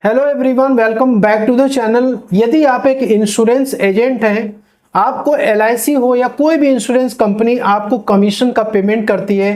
Hello everyone, welcome back to the channel. यदि आप एक इंश्योरेंस एजेंट हैं, आपको एलआईसी हो या कोई भी इंश्योरेंस कंपनी आपको कमीशन का पेमेंट करती है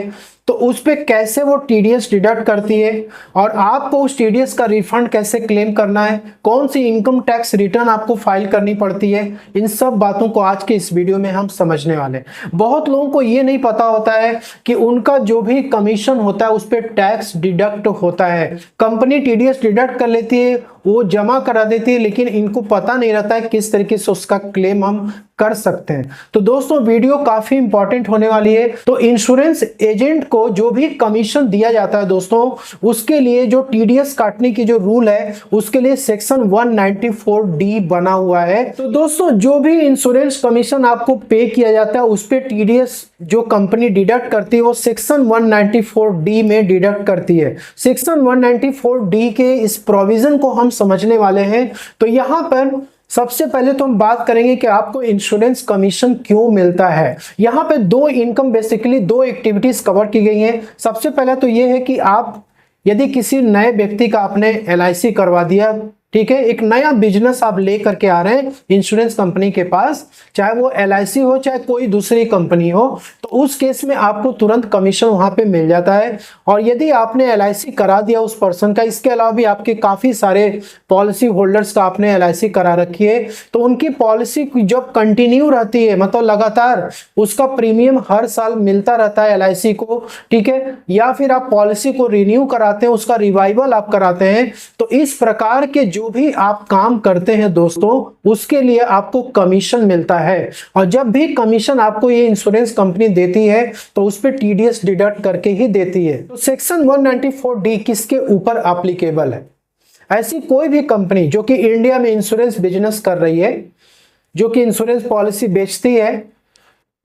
तो उस पे कैसे वो टीडीएस डिडक्ट करती है और आपको उस टीडीएस का रिफंड कैसे क्लेम करना है, कौन सी इनकम टैक्स रिटर्न आपको फाइल करनी पड़ती है, इन सब बातों को आज के इस वीडियो में हम समझने वाले हैं। बहुत लोगों को ये नहीं पता होता है कि उनका जो भी कमीशन होता है उस पर टैक्स डिडक्ट होता है। कंपनी टीडीएस डिडक्ट कर लेती है, वो जमा करा देती है, लेकिन इनको पता नहीं रहता है किस तरीके से उसका क्लेम हम कर सकते हैं। तो दोस्तों, वीडियो काफी इंपॉर्टेंट होने वाली है। तो इंश्योरेंस एजेंट को जो भी कमीशन दिया जाता है दोस्तों, उसके लिए जो टीडीएस काटने की जो रूल है उसके लिए सेक्शन 194D बना हुआ है। तो दोस्तों, जो भी इंश्योरेंस कमीशन आपको पे किया जाता है उस पर टीडीएस जो कंपनी डिडक्ट करती है वो सेक्शन 194D में डिडक्ट करती है। सेक्शन 194D के इस प्रोविजन को हम समझने वाले हैं। तो यहां पर सबसे पहले तो हम बात करेंगे कि आपको इंश्योरेंस कमीशन क्यों मिलता है। यहाँ पे दो इनकम, बेसिकली दो एक्टिविटीज कवर की गई हैं। सबसे पहले तो ये है कि आप यदि किसी नए व्यक्ति का आपने एलआईसी करवा दिया, ठीक है, एक नया बिजनेस आप ले करके आ रहे हैं इंश्योरेंस कंपनी के पास, चाहे वो एलआईसी हो चाहे कोई दूसरी कंपनी हो, तो उस केस में आपको तुरंत कमीशन वहां पे मिल जाता है। और यदि आपने एलआईसी करा दिया उस पर्सन का, इसके अलावा भी आपके काफी सारे पॉलिसी होल्डर्स का आपने एलआईसी करा रखी है, तो उनकी पॉलिसी जब कंटिन्यू रहती है, मतलब लगातार उसका प्रीमियम हर साल मिलता रहता है एलआईसी को, ठीक है, या फिर आप पॉलिसी को रिन्यू कराते हैं, उसका रिवाइवल आप कराते हैं, तो इस प्रकार के जो भी आप काम करते हैं दोस्तों, उसके लिए आपको कमीशन मिलता है। और जब भी कमीशन आपको ये इंश्योरेंस कंपनी देती है तो उस पे टीडीएस डिडक्ट करके ही देती है। तो सेक्शन 194D किसके ऊपर एप्लीकेबल है? ऐसी कोई भी कंपनी जो कि इंडिया में इंश्योरेंस बिजनेस कर रही है, जो कि इंश्योरेंस पॉलिसी बेचती है,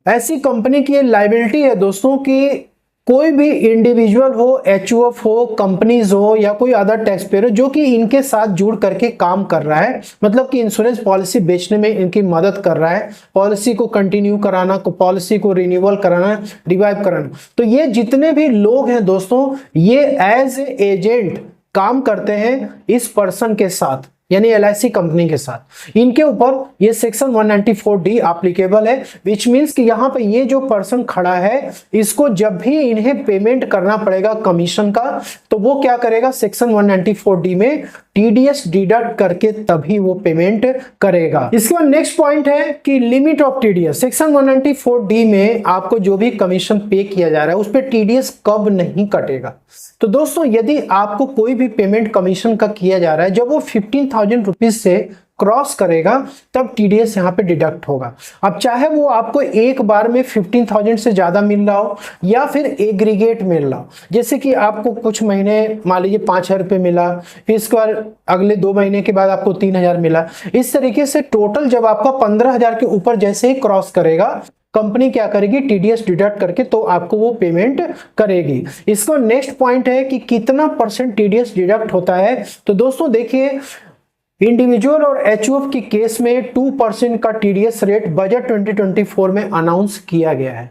ऐसी कंपनी की लायबिलिटी है दोस्तों कि कोई भी इंडिविजुअल हो, एचयूएफ हो, कंपनीज हो या कोई अदर टैक्स पेयर हो जो कि इनके साथ जुड़ करके काम कर रहा है, मतलब कि इंश्योरेंस पॉलिसी बेचने में इनकी मदद कर रहा है, पॉलिसी को कंटिन्यू कराना, पॉलिसी को रिन्यूअल कराना, रिवाइव कराना, तो ये जितने भी लोग हैं दोस्तों, ये एज एजेंट काम करते हैं इस पर्सन के साथ, यानी एलआईसी कंपनी के साथ। इनके ऊपर ये सेक्शन 194D एप्लीकेबल है, विच मींस कि यहाँ पे ये जो पर्सन खड़ा है, इसको जब भी इन्हें पेमेंट करना पड़ेगा कमीशन का, तो वो क्या करेगा, सेक्शन 194D में टीडीएस डिडक्ट करके तभी वो पेमेंट करेगा। इसके बाद नेक्स्ट पॉइंट है कि limit of TDS. Section 194D में आपको जो भी कमीशन पे किया जा रहा है उस पर टीडीएस कब नहीं कटेगा। तो दोस्तों, यदि आपको कोई भी पेमेंट कमीशन का किया जा रहा है, जब वो 15,000 रुपीज से क्रॉस करेगा तब टीडीएस यहाँ पे डिडक्ट होगा। अब चाहे वो आपको एक बार में 15,000 से ज्यादा मिल रहा हो या फिर एग्रीगेट मिल रहा हो, जैसे कि आपको कुछ महीने मान लीजिए 5,000 रुपये मिला, फिर इसके बाद अगले 2 महीने के बाद आपको 3,000 मिला, इस तरीके से टोटल जब आपका 15,000 के ऊपर जैसे ही क्रॉस करेगा, कंपनी क्या करेगी, टीडीएस डिडक्ट करके तो आपको वो पेमेंट करेगी। इसका नेक्स्ट पॉइंट है कि कितना परसेंट टीडीएस डिडक्ट होता है। तो दोस्तों देखिए, इंडिविजुअल और एचयूएफ की केस में 2% का टीडीएस रेट बजट 2024 में अनाउंस किया गया है,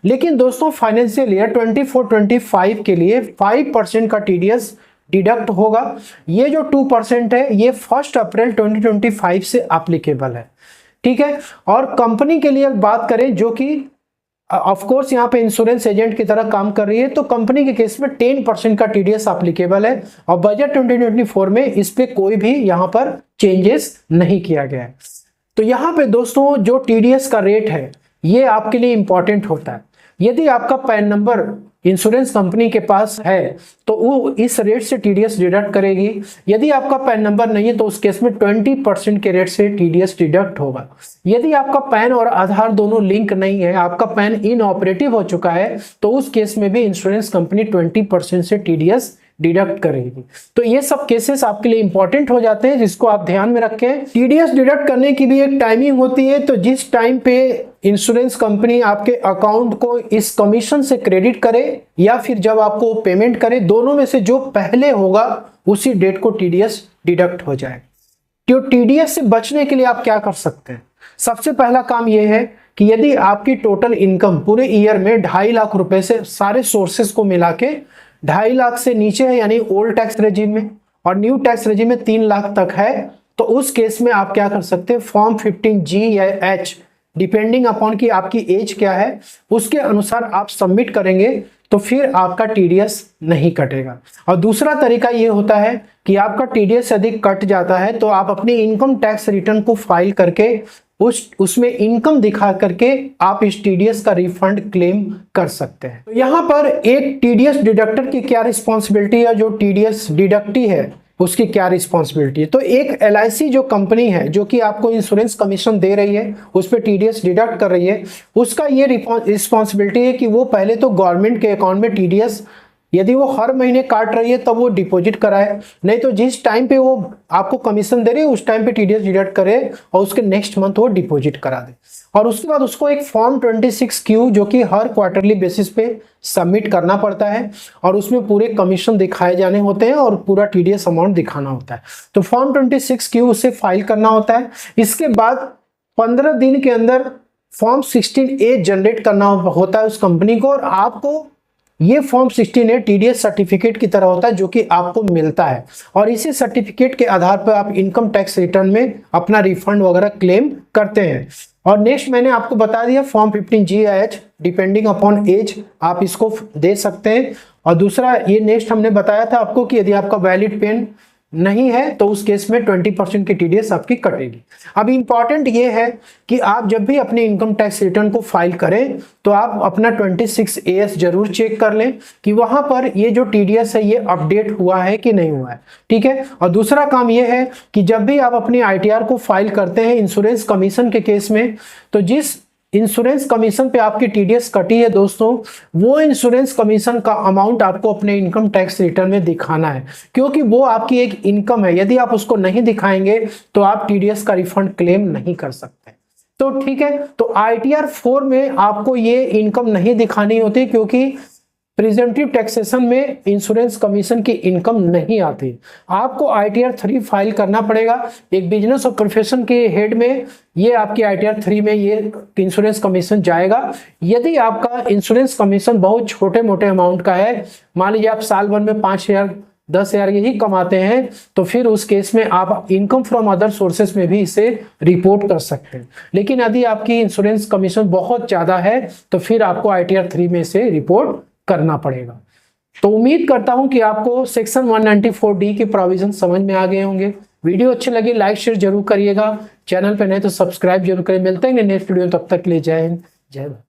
लेकिन दोस्तों फाइनेंशियल ईयर 24-25 के लिए 5% का टीडीएस डिडक्ट होगा। ये जो 2% है ये 1 अप्रैल 2025 से एप्लीकेबल है, ठीक है। और कंपनी के लिए बात करें जो कि ऑफ कोर्स यहाँ पे इंश्योरेंस एजेंट की तरह काम कर रही है, तो कंपनी के केस में 10% का टीडीएस एप्लीकेबल है और बजट 2024 में इस पे कोई भी यहाँ पर चेंजेस नहीं किया गया है। तो यहाँ पे दोस्तों जो टीडीएस का रेट है ये आपके लिए इंपॉर्टेंट होता है। यदि आपका पैन नंबर इंश्योरेंस कंपनी के पास है तो वो इस रेट से टीडीएस डिडक्ट करेगी। यदि आपका पैन नंबर नहीं है तो उस केस में 20% के रेट से टीडीएस डिडक्ट होगा। यदि आपका पैन और आधार दोनों लिंक नहीं है, आपका पैन इनऑपरेटिव हो चुका है, तो उस केस में भी इंश्योरेंस कंपनी 20% से टीडीएस डिडक्ट करेगी। तो ये सब केसेस आपके लिए इंपॉर्टेंट हो जाते हैं, जिसको आप ध्यान में रखें। टीडीएस डिडक्ट करने की भी एक टाइमिंग होती है, तो जिस टाइम पे इंश्योरेंस कंपनी आपके अकाउंट को इस कमीशन से क्रेडिट करे या फिर जब आपको पेमेंट करे, दोनों में से जो पहले होगा उसी डेट को टीडीएस डिडक्ट हो जाए। तो टीडीएस से बचने के लिए आप क्या कर सकते हैं? सबसे पहला काम यह है कि यदि आपकी टोटल इनकम पूरे ईयर में 2.5 लाख रुपए से सारे सोर्सेस को मिला के 2.5 लाख से नीचे है, यानी ओल्ड टैक्स रेजिम में, और न्यू टैक्स रेजिम में 3 लाख तक है, तो उस केस में आप क्या कर सकते हैं, फॉर्म 15G या H डिपेंडिंग अपॉन कि आपकी एज क्या है उसके अनुसार आप सबमिट करेंगे तो फिर आपका टीडीएस नहीं कटेगा। और दूसरा तरीका ये होता है कि आपका टीडीएस यदि कट जाता है तो आप अपनी इनकम टैक्स रिटर्न को फाइल करके उसमें इनकम दिखा करके आप इस टीडीएस का रिफंड क्लेम कर सकते हैं। तो यहाँ पर एक टीडीएस डिडक्टर की क्या रिस्पॉन्सिबिलिटी है, जो टीडीएस डिडक्टी है उसकी क्या रिस्पॉन्सिबिलिटी है। तो एक एलआईसी जो कंपनी है जो कि आपको इंश्योरेंस कमीशन दे रही है, उस पर टीडीएस डिडक्ट कर रही है, उसका ये रिस्पॉन्सिबिलिटी है कि वो पहले तो गवर्नमेंट के अकाउंट में टीडीएस यदि वो हर महीने काट रही है तब वो डिपॉजिट कराए, नहीं तो जिस टाइम पे वो आपको कमीशन दे रही है उस टाइम पे टीडीएस डिडक्ट करे और उसके नेक्स्ट मंथ वो डिपॉजिट करा दे। और उसके बाद उसको एक फॉर्म 26Q जो कि हर क्वार्टरली बेसिस पे सबमिट करना पड़ता है और उसमें पूरे कमीशन दिखाए जाने होते हैं और पूरा टीडीएस अमाउंट दिखाना होता है। तो फॉर्म 26Q उसे फाइल करना होता है। इसके बाद 15 दिन के अंदर फॉर्म 16A जनरेट करना होता है उस कंपनी को, और आपको ये फॉर्म 16A टीडीएस सर्टिफिकेट की तरह होता है जो कि आपको मिलता है, और इसी सर्टिफिकेट के आधार पर आप इनकम टैक्स रिटर्न में अपना रिफंड वगैरह क्लेम करते हैं। और नेक्स्ट मैंने आपको बता दिया फॉर्म 15G या H डिपेंडिंग अपॉन एज आप इसको दे सकते हैं। और दूसरा ये नेक्स्ट हमने बताया था आपको कि यदि आपका वैलिड पेन नहीं है तो उस केस में 20% की टीडीएस आपकी कटेगी। अब इंपॉर्टेंट ये है कि आप जब भी अपने इनकम टैक्स रिटर्न को फाइल करें तो आप अपना 26AS जरूर चेक कर लें कि वहां पर ये जो टीडीएस है ये अपडेट हुआ है कि नहीं हुआ है, ठीक है। और दूसरा काम ये है कि जब भी आप अपनी आईटीआर को फाइल करते हैं इंश्योरेंस कमीशन के केस में, तो जिस इंश्योरेंस कमीशन पे आपकी टीडीएस कटी है दोस्तों, वो इंश्योरेंस कमीशन का अमाउंट आपको अपने इनकम टैक्स रिटर्न में दिखाना है, क्योंकि वो आपकी एक इनकम है। यदि आप उसको नहीं दिखाएंगे तो आप टीडीएस का रिफंड क्लेम नहीं कर सकते। तो ठीक है, तो आईटीआर 4 में आपको ये इनकम नहीं दिखानी होती क्योंकि प्रिजेंटिव टैक्सेशन में इंश्योरेंस कमीशन की इनकम नहीं आती। आपको आईटीआर 3 फाइल करना पड़ेगा। एक बिजनेस और प्रोफेशन के हेड में ये आपकी आईटीआर 3 में ये इंश्योरेंस कमीशन जाएगा। यदि आपका इंश्योरेंस कमीशन बहुत छोटे मोटे अमाउंट का है, मान लीजिए आप साल भर में 5,000 10,000 यही कमाते हैं, तो फिर उस केस में आप इनकम फ्रॉम अदर सोर्सेस में भी इसे रिपोर्ट कर सकते हैं। लेकिन यदि आपकी इंश्योरेंस कमीशन बहुत ज़्यादा है तो फिर आपको आईटीआर 3 में से रिपोर्ट करना पड़ेगा। तो उम्मीद करता हूं कि आपको सेक्शन 194D के प्रोविजन समझ में आ गए होंगे। वीडियो अच्छे लगे लाइक शेयर जरूर करिएगा, चैनल पे नए तो सब्सक्राइब जरूर करें। मिलते हैं नेक्स्ट वीडियो, तब तक के लिए जय हिंद जय भारत।